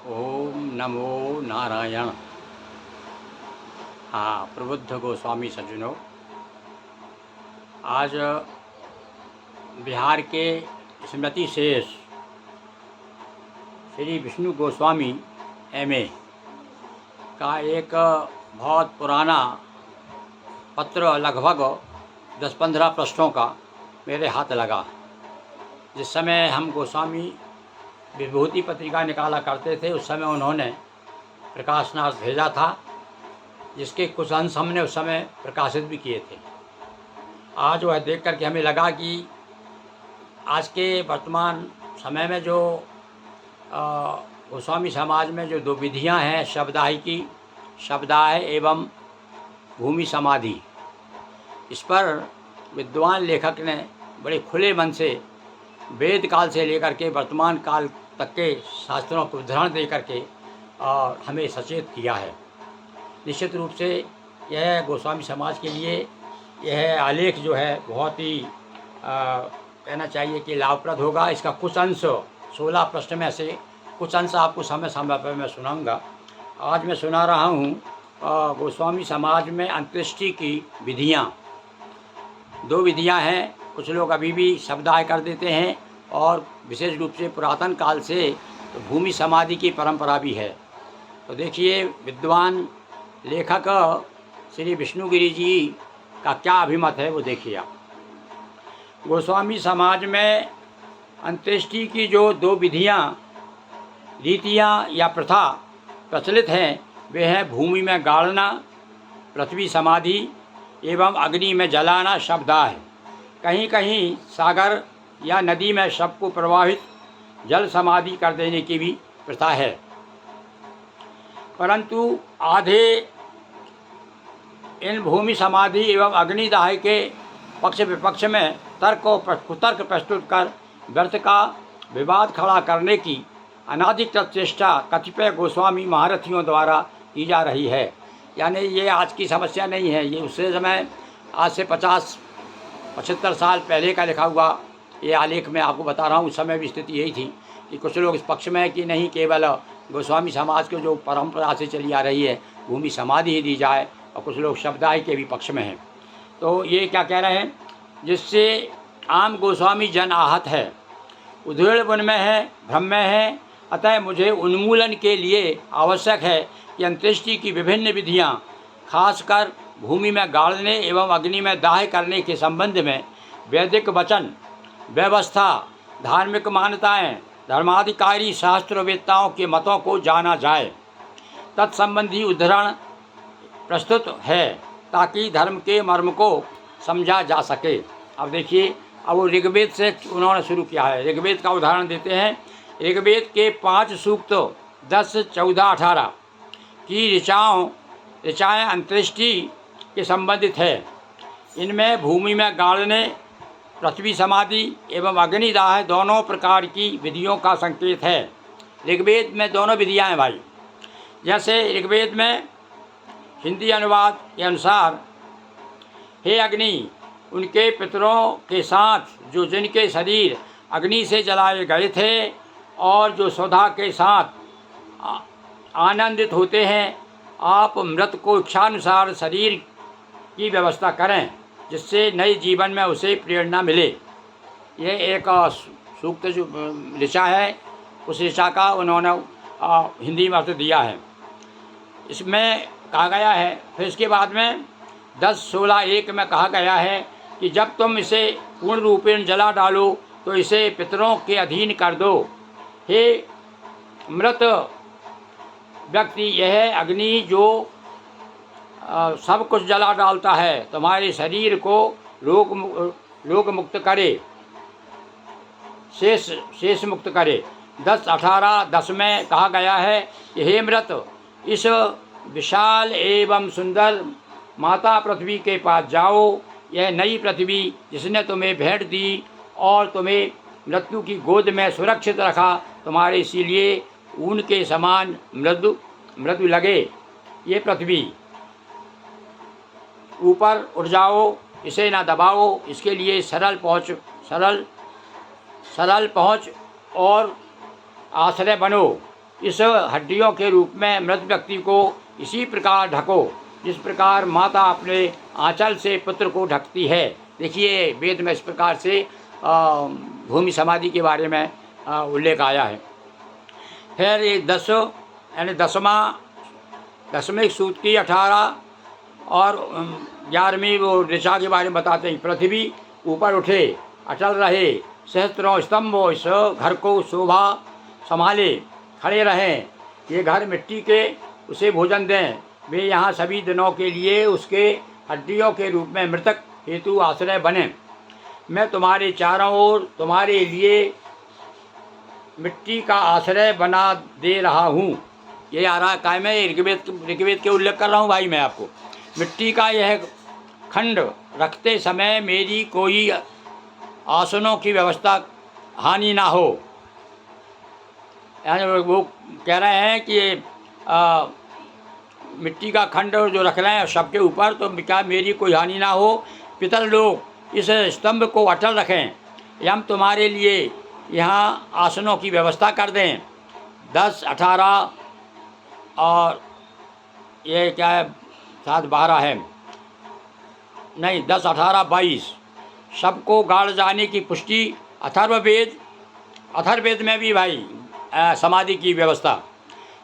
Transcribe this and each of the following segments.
ओम नमो नारायण। हाँ, प्रबुद्ध गोस्वामी सज्जनों, आज बिहार के स्मृति शेष श्री विष्णु गोस्वामी एमए का एक बहुत पुराना पत्र, लगभग 10-15 पृष्ठों का मेरे हाथ लगा। जिस समय हम गोस्वामी विभूति पत्रिका निकाला करते थे, उस समय उन्होंने प्रकाशनार्थ भेजा था, जिसके कुछ अंश हमने उस समय प्रकाशित भी किए थे। आज वह देख करके हमें लगा कि आज के वर्तमान समय में जो गोस्वामी समाज में जो दो विधियां हैं, शब्दाय एवं भूमि समाधि, इस पर विद्वान लेखक ने बड़े खुले मन से वेद काल से लेकर के वर्तमान काल तक के शास्त्रों को उदाहरण दे करके और हमें सचेत किया है। निश्चित रूप से यह गोस्वामी समाज के लिए यह आलेख जो है बहुत ही कहना चाहिए कि लाभप्रद होगा। इसका कुछ अंश 16 पृष्ठ में से कुछ अंश आपको समय समय पर मैं सुनाऊंगा। आज मैं सुना रहा हूँ गोस्वामी समाज में अंत्येष्टि की विधियाँ। दो विधियाँ हैं। कुछ लोग अभी भी शब्दाय कर देते हैं और विशेष रूप से पुरातन काल से भूमि समाधि की परंपरा भी है। तो देखिए, विद्वान लेखक श्री विष्णुगिरी जी का क्या अभिमत है, वो देखिए आप। गोस्वामी समाज में अंत्येष्टि की जो दो विधियाँ, रीतियाँ या प्रथा प्रचलित हैं, वे हैं भूमि में गाड़ना, पृथ्वी समाधि, एवं अग्नि में जलाना, शब्दाह। कहीं कहीं सागर या नदी में शव को प्रवाहित जल समाधि कर देने की भी प्रथा है। परंतु आधे इन भूमि समाधि एवं अग्निदाह के पक्ष विपक्ष में कुतर्क प्रस्तुत कर व्यर्थ का विवाद खड़ा करने की अनाधिकृत चेष्टा कतिपय गोस्वामी महारथियों द्वारा की जा रही है। यानी ये आज की समस्या नहीं है, ये उससे समय आज से 50-75 साल पहले का लिखा हुआ ये आलेख मैं आपको बता रहा हूँ। उस समय भी स्थिति यही थी कि कुछ लोग इस पक्ष में है कि नहीं, केवल गोस्वामी समाज को जो परंपरा से चली आ रही है भूमि समाधि ही दी जाए, और कुछ लोग शब्दाय के भी पक्ष में हैं। तो ये क्या कह रहे हैं, जिससे आम गोस्वामी जन आहत है, उधेड़ वन में है, भ्रम में है। अतः मुझे उन्मूलन के लिए आवश्यक है कि अंत्येष्टि की विभिन्न विधियाँ, खासकर भूमि में गाड़ने एवं अग्नि में दाह करने के संबंध में वैदिक वचन, व्यवस्था, धार्मिक मान्यताएं, धर्माधिकारी शास्त्रवेत्ताओं के मतों को जाना जाए। तत्संबंधी उद्धरण प्रस्तुत है ताकि धर्म के मर्म को समझा जा सके। अब देखिए, अब वो ऋग्वेद से उन्होंने शुरू किया है। ऋग्वेद का उदाहरण देते हैं। ऋग्वेद के 5 सूक्त 10, 14, 18 की ऋचाएँ अंत्येष्टि के संबंधित है। इनमें भूमि में गाड़ने, पृथ्वी समाधि एवं अग्निदाह दोनों प्रकार की विधियों का संकेत है। ऋग्वेद में दोनों विधियाँ हैं भाई। जैसे ऋग्वेद में हिंदी अनुवाद के अनुसार, हे अग्नि, उनके पितरों के साथ जो जिनके शरीर अग्नि से जलाए गए थे और जो स्वधा के साथ आनंदित होते हैं, आप मृत को इच्छानुसार शरीर की व्यवस्था करें, जिससे नए जीवन में उसे प्रेरणा मिले। ये एक सूक्त जो ऋचा है, उस ऋचा का उन्होंने हिंदी में अर्थ दिया है। इसमें कहा गया है, फिर इसके बाद में 10-16-1 में कहा गया है कि जब तुम इसे पूर्ण रूपेण जला डालो तो इसे पितरों के अधीन कर दो। हे मृत व्यक्ति, यह अग्नि जो सब कुछ जला डालता है, तुम्हारे शरीर को रोग मुक्त करे, शेष मुक्त करे। 10-18-10 में कहा गया है कि हे मृत, इस विशाल एवं सुंदर माता पृथ्वी के पास जाओ। यह नई पृथ्वी जिसने तुम्हें भेंट दी और तुम्हें मृत्यु की गोद में सुरक्षित रखा, तुम्हारे इसीलिए ऊन के समान मृदु लगे। ये पृथ्वी, ऊपर उठ जाओ, इसे ना दबाओ, इसके लिए सरल पहुँच और आश्रय बनो। इस हड्डियों के रूप में मृत व्यक्ति को इसी प्रकार ढको जिस प्रकार माता अपने आंचल से पुत्र को ढकती है। देखिए वेद में इस प्रकार से भूमि समाधि के बारे में उल्लेख आया है। फिर ये 10 यानी दसवें सूत्र की 18 और 11वीं वो ऋचा के बारे में बताते हैं। पृथ्वी ऊपर उठे, अटल रहे, सहस्त्रों स्तंभों इस घर को शोभा संभाले, खड़े रहें। ये घर मिट्टी के, उसे भोजन दें। वे यहाँ सभी दिनों के लिए उसके हड्डियों के रूप में मृतक हेतु आश्रय बने। मैं तुम्हारे चारों ओर तुम्हारे लिए मिट्टी का आश्रय बना दे रहा हूँ। ये आ रहा काय में ऋग्वेद के उल्लेख कर रहा हूँ भाई मैं आपको। मिट्टी का यह खंड रखते समय मेरी कोई आसनों की व्यवस्था हानि ना हो। यानी वो कह रहे हैं कि मिट्टी का खंड जो रख रहे हैं सबके ऊपर, तो क्या मेरी कोई हानि ना हो। पितर लोग इस स्तंभ को अटल रखें। हम तुम्हारे लिए यहाँ आसनों की व्यवस्था कर दें। 10, 18 और ये क्या है 7, 12 है नहीं 10, 18, 22 सबको गाड़ जाने की पुष्टि अथर्ववेद में भी भाई समाधि की व्यवस्था।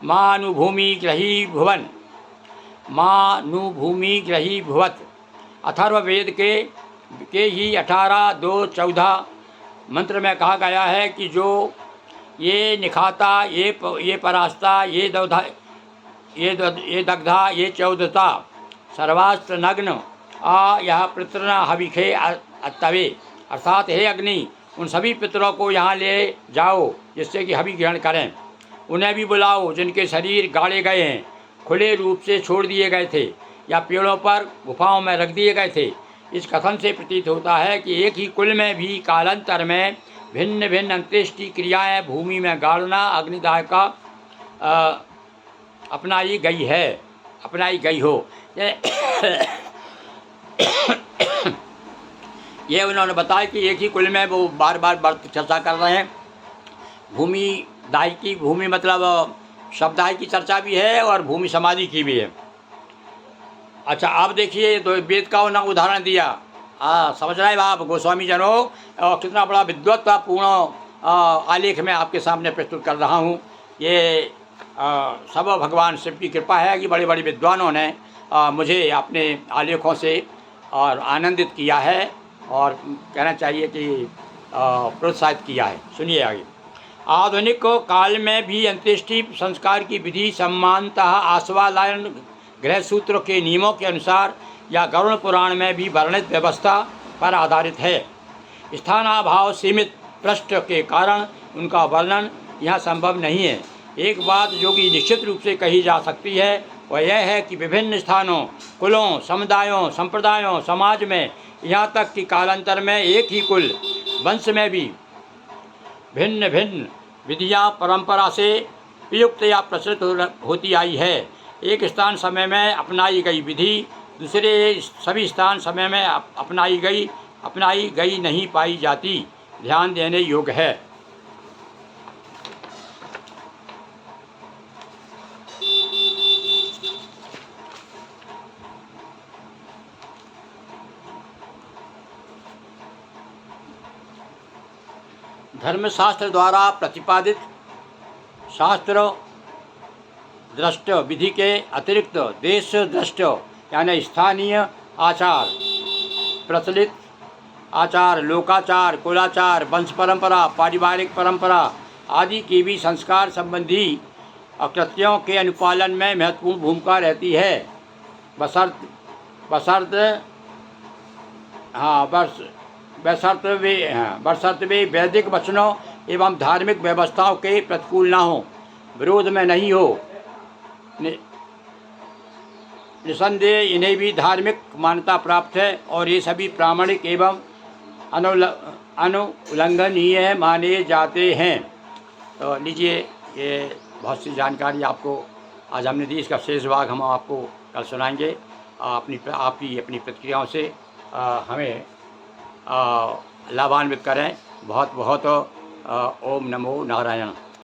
मानुभूमि ग्रही भुवन, मानुभूमि ग्रही भुवत। अथर्ववेद के ही 18, 2, 14 मंत्र में कहा गया है कि जो ये निखाता, ये परास्ता, ये दग्धा, ये चौदता सर्वास्त्र नग्न यह पितृण हविखे अत्तवे। अर्थात हे अग्नि, उन सभी पितरों को यहाँ ले जाओ जिससे कि हवि ग्रहण करें। उन्हें भी बुलाओ जिनके शरीर गाड़े गए हैं, खुले रूप से छोड़ दिए गए थे या पेड़ों पर गुफाओं में रख दिए गए थे। इस कथन से प्रतीत होता है कि एक ही कुल में भी कालांतर में भिन्न भिन्न अंत्येष्टि क्रियाएं भूमि में गाड़ना अग्निदाह का अपनाई गई हो। ये उन्होंने बताया कि एक ही कुल में वो बार बार चर्चा कर रहे हैं। भूमि दाही की, भूमि मतलब शब्दाही की चर्चा भी है और भूमि समाधि की भी है। अच्छा आप देखिए तो वेद का उन्होंने उदाहरण दिया। समझ रहे हैं आप गोस्वामी जनों, और कितना बड़ा विद्वत्तापूर्ण आलेख मैं आपके सामने प्रस्तुत कर रहा हूँ। ये सब भगवान शिव की कृपा है कि बड़े बड़े विद्वानों ने मुझे अपने आलेखों से और आनंदित किया है और कहना चाहिए कि प्रोत्साहित किया है। सुनिए आगे। आधुनिक काल में भी अंत्येष्टि संस्कार की विधि सम्मानतः आश्वालायन गृह सूत्र के नियमों के अनुसार या गरुड़ पुराण में भी वर्णित व्यवस्था पर आधारित है। स्थानाभाव सीमित पृष्ठ के कारण उनका वर्णन यहाँ संभव नहीं है। एक बात जो कि निश्चित रूप से कही जा सकती है वह यह है कि विभिन्न स्थानों, कुलों, समुदायों, संप्रदायों, समाज में यहाँ तक कि कालांतर में एक ही कुल वंश में भी भिन्न भिन्न विधियाँ परंपरा से प्रयुक्त या प्रचलित होती आई है। एक स्थान समय में अपनाई गई विधि दूसरे सभी स्थान समय में अपनाई गई नहीं पाई जाती। ध्यान देने योग्य है। धर्मशास्त्र द्वारा प्रतिपादित शास्त्र दृष्ट विधि के अतिरिक्त देश दृष्ट यानी स्थानीय आचार, प्रचलित आचार, लोकाचार, कुलाचार, वंश परंपरा, पारिवारिक परंपरा आदि की भी संस्कार संबंधी कृत्यों के अनुपालन में महत्वपूर्ण भूमिका रहती है। बशर्ते वे वैदिक वचनों एवं धार्मिक व्यवस्थाओं के प्रतिकूल न हो, विरोध में नहीं हो। निसंदेह इन्हें भी धार्मिक मान्यता प्राप्त है और ये सभी प्रामाणिक एवं अनुल्लंघनीय माने जाते हैं। तो लीजिए, ये बहुत सी जानकारी आपको आज हमने दी। इसका शेष भाग हम आपको कल सुनाएंगे। आपकी अपनी प्रतिक्रियाओं से हमें लाभान्वित करें। बहुत बहुत ओम नमो नारायण।